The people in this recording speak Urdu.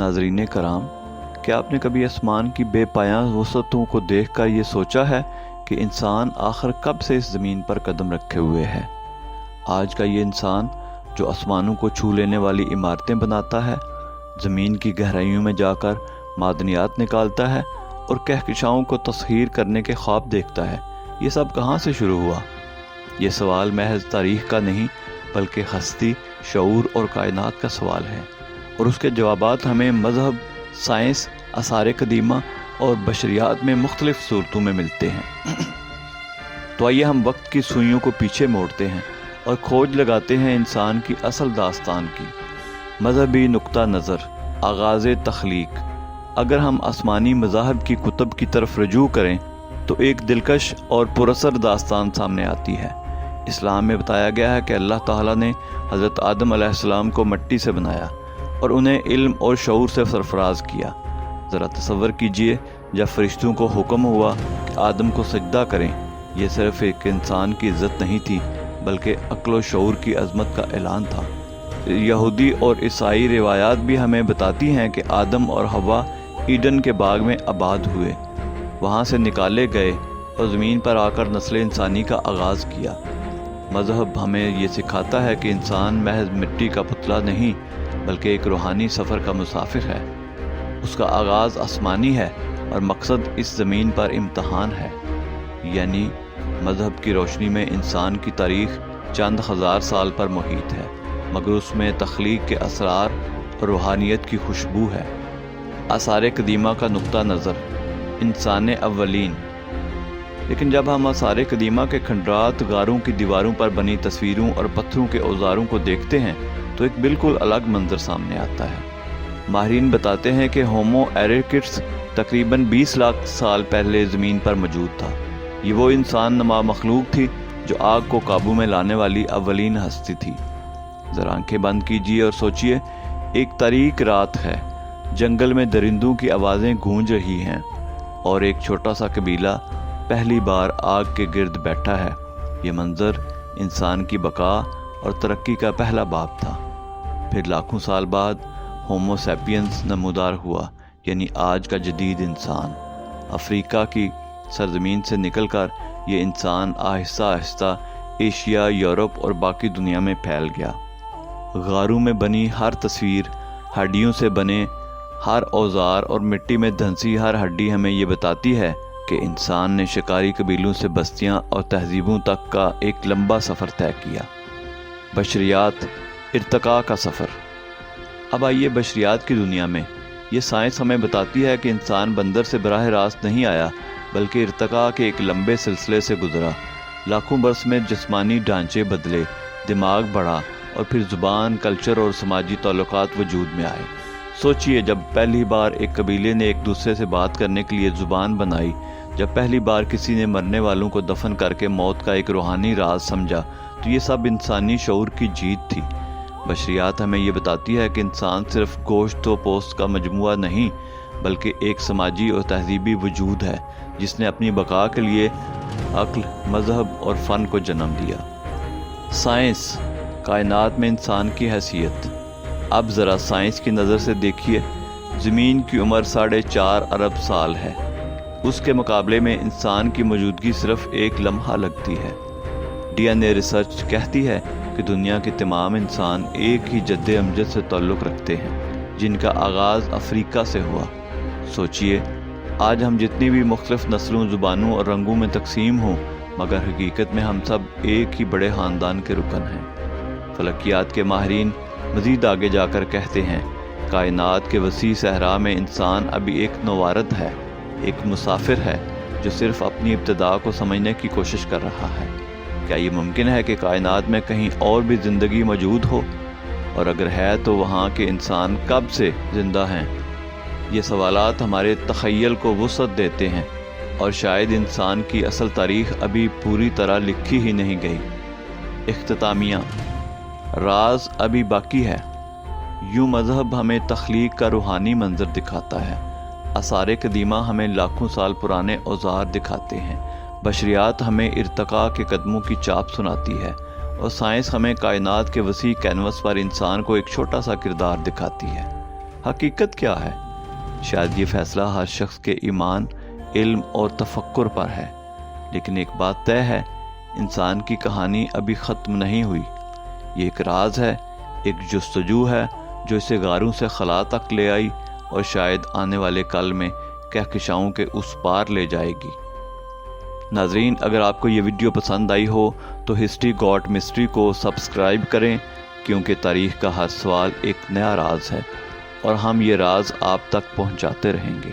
ناظرین کرام، کیا آپ نے کبھی آسمان کی بے پایاں وسعتوں کو دیکھ کر یہ سوچا ہے کہ انسان آخر کب سے اس زمین پر قدم رکھے ہوئے ہے؟ آج کا یہ انسان جو آسمانوں کو چھو لینے والی عمارتیں بناتا ہے، زمین کی گہرائیوں میں جا کر معدنیات نکالتا ہے اور کہکشاؤں کو تسخیر کرنے کے خواب دیکھتا ہے، یہ سب کہاں سے شروع ہوا؟ یہ سوال محض تاریخ کا نہیں بلکہ ہستی، شعور اور کائنات کا سوال ہے، اور اس کے جوابات ہمیں مذہب، سائنس، آثار قدیمہ اور بشریات میں مختلف صورتوں میں ملتے ہیں۔ تو آئیے ہم وقت کی سوئیوں کو پیچھے موڑتے ہیں اور کھوج لگاتے ہیں انسان کی اصل داستان کی۔ مذہبی نقطہ نظر، آغاز تخلیق۔ اگر ہم آسمانی مذاہب کی کتب کی طرف رجوع کریں تو ایک دلکش اور پراثر داستان سامنے آتی ہے۔ اسلام میں بتایا گیا ہے کہ اللہ تعالیٰ نے حضرت آدم علیہ السلام کو مٹی سے بنایا اور انہیں علم اور شعور سے سرفراز کیا۔ ذرا تصور کیجئے جب فرشتوں کو حکم ہوا کہ آدم کو سجدہ کریں، یہ صرف ایک انسان کی عزت نہیں تھی بلکہ عقل و شعور کی عظمت کا اعلان تھا۔ یہودی اور عیسائی روایات بھی ہمیں بتاتی ہیں کہ آدم اور حوا ایڈن کے باغ میں آباد ہوئے، وہاں سے نکالے گئے اور زمین پر آ کر نسل انسانی کا آغاز کیا۔ مذہب ہمیں یہ سکھاتا ہے کہ انسان محض مٹی کا پتلا نہیں بلکہ ایک روحانی سفر کا مسافر ہے۔ اس کا آغاز آسمانی ہے اور مقصد اس زمین پر امتحان ہے۔ یعنی مذہب کی روشنی میں انسان کی تاریخ چند ہزار سال پر محیط ہے، مگر اس میں تخلیق کے اسرار اور روحانیت کی خوشبو ہے۔ آثار قدیمہ کا نقطہ نظر، انسان اولین۔ لیکن جب ہم آثار قدیمہ کے کھنڈرات، غاروں کی دیواروں پر بنی تصویروں اور پتھروں کے اوزاروں کو دیکھتے ہیں تو ایک بالکل الگ منظر سامنے آتا ہے۔ ماہرین بتاتے ہیں کہ ہومو ایریکٹس تقریباً 20 لاکھ سال پہلے زمین پر موجود تھا۔ یہ وہ انسان نما مخلوق تھی جو آگ کو قابو میں لانے والی اولین ہستی تھی۔ ذرا آنکھیں بند کیجیے اور سوچئے، ایک تاریک رات ہے، جنگل میں درندوں کی آوازیں گونج رہی ہیں اور ایک چھوٹا سا قبیلہ پہلی بار آگ کے گرد بیٹھا ہے۔ یہ منظر انسان کی بقا اور ترقی کا پہلا باب تھا۔ پھر لاکھوں سال بعد ہومو سیپینز نمودار ہوا، یعنی آج کا جدید انسان۔ افریقہ کی سرزمین سے نکل کر یہ انسان آہستہ آہستہ ایشیا، یورپ اور باقی دنیا میں پھیل گیا۔ غاروں میں بنی ہر تصویر، ہڈیوں سے بنے ہر اوزار اور مٹی میں دھنسی ہر ہڈی ہمیں یہ بتاتی ہے کہ انسان نے شکاری قبیلوں سے بستیاں اور تہذیبوں تک کا ایک لمبا سفر طے کیا۔ بشریات، ارتقاء کا سفر۔ اب آئیے بشریات کی دنیا میں، یہ سائنس ہمیں بتاتی ہے کہ انسان بندر سے براہ راست نہیں آیا بلکہ ارتقاء کے ایک لمبے سلسلے سے گزرا۔ لاکھوں برس میں جسمانی ڈھانچے بدلے، دماغ بڑھا اور پھر زبان، کلچر اور سماجی تعلقات وجود میں آئے۔ سوچئے، جب پہلی بار ایک قبیلے نے ایک دوسرے سے بات کرنے کے لیے زبان بنائی، جب پہلی بار کسی نے مرنے والوں کو دفن کر کے موت کا ایک روحانی راز سمجھا، تو یہ سب انسانی شعور کی جیت تھی۔ بشریات ہمیں یہ بتاتی ہے کہ انسان صرف گوشت و پوست کا مجموعہ نہیں بلکہ ایک سماجی اور تہذیبی وجود ہے جس نے اپنی بقا کے لیے عقل، مذہب اور فن کو جنم دیا۔ سائنس، کائنات میں انسان کی حیثیت۔ اب ذرا سائنس کی نظر سے دیکھیے، زمین کی عمر 4.5 ارب سال ہے، اس کے مقابلے میں انسان کی موجودگی صرف ایک لمحہ لگتی ہے۔ ڈی این اے ریسرچ کہتی ہے کہ دنیا کے تمام انسان ایک ہی جد امجد سے تعلق رکھتے ہیں جن کا آغاز افریقہ سے ہوا۔ سوچئے، آج ہم جتنی بھی مختلف نسلوں، زبانوں اور رنگوں میں تقسیم ہوں، مگر حقیقت میں ہم سب ایک ہی بڑے خاندان کے رکن ہیں۔ فلکیات کے ماہرین مزید آگے جا کر کہتے ہیں، کائنات کے وسیع صحرا میں انسان ابھی ایک نوارد ہے، ایک مسافر ہے جو صرف اپنی ابتدا کو سمجھنے کی کوشش کر رہا ہے۔ کیا یہ ممکن ہے کہ کائنات میں کہیں اور بھی زندگی موجود ہو؟ اور اگر ہے تو وہاں کے انسان کب سے زندہ ہیں؟ یہ سوالات ہمارے تخیل کو وسعت دیتے ہیں، اور شاید انسان کی اصل تاریخ ابھی پوری طرح لکھی ہی نہیں گئی۔ اختتامیہ، راز ابھی باقی ہے۔ یوں مذہب ہمیں تخلیق کا روحانی منظر دکھاتا ہے، آثار قدیمہ ہمیں لاکھوں سال پرانے اوزار دکھاتے ہیں، بشریات ہمیں ارتقاء کے قدموں کی چاپ سناتی ہے، اور سائنس ہمیں کائنات کے وسیع کینوس پر انسان کو ایک چھوٹا سا کردار دکھاتی ہے۔ حقیقت کیا ہے؟ شاید یہ فیصلہ ہر شخص کے ایمان، علم اور تفکر پر ہے، لیکن ایک بات طے ہے، انسان کی کہانی ابھی ختم نہیں ہوئی۔ یہ ایک راز ہے، ایک جستجو ہے جو اسے غاروں سے خلا تک لے آئی اور شاید آنے والے کل میں کہکشاؤں کے اس پار لے جائے گی۔ ناظرین، اگر آپ کو یہ ویڈیو پسند آئی ہو تو ہسٹری گاٹ مسٹری کو سبسکرائب کریں، کیونکہ تاریخ کا ہر سوال ایک نیا راز ہے اور ہم یہ راز آپ تک پہنچاتے رہیں گے۔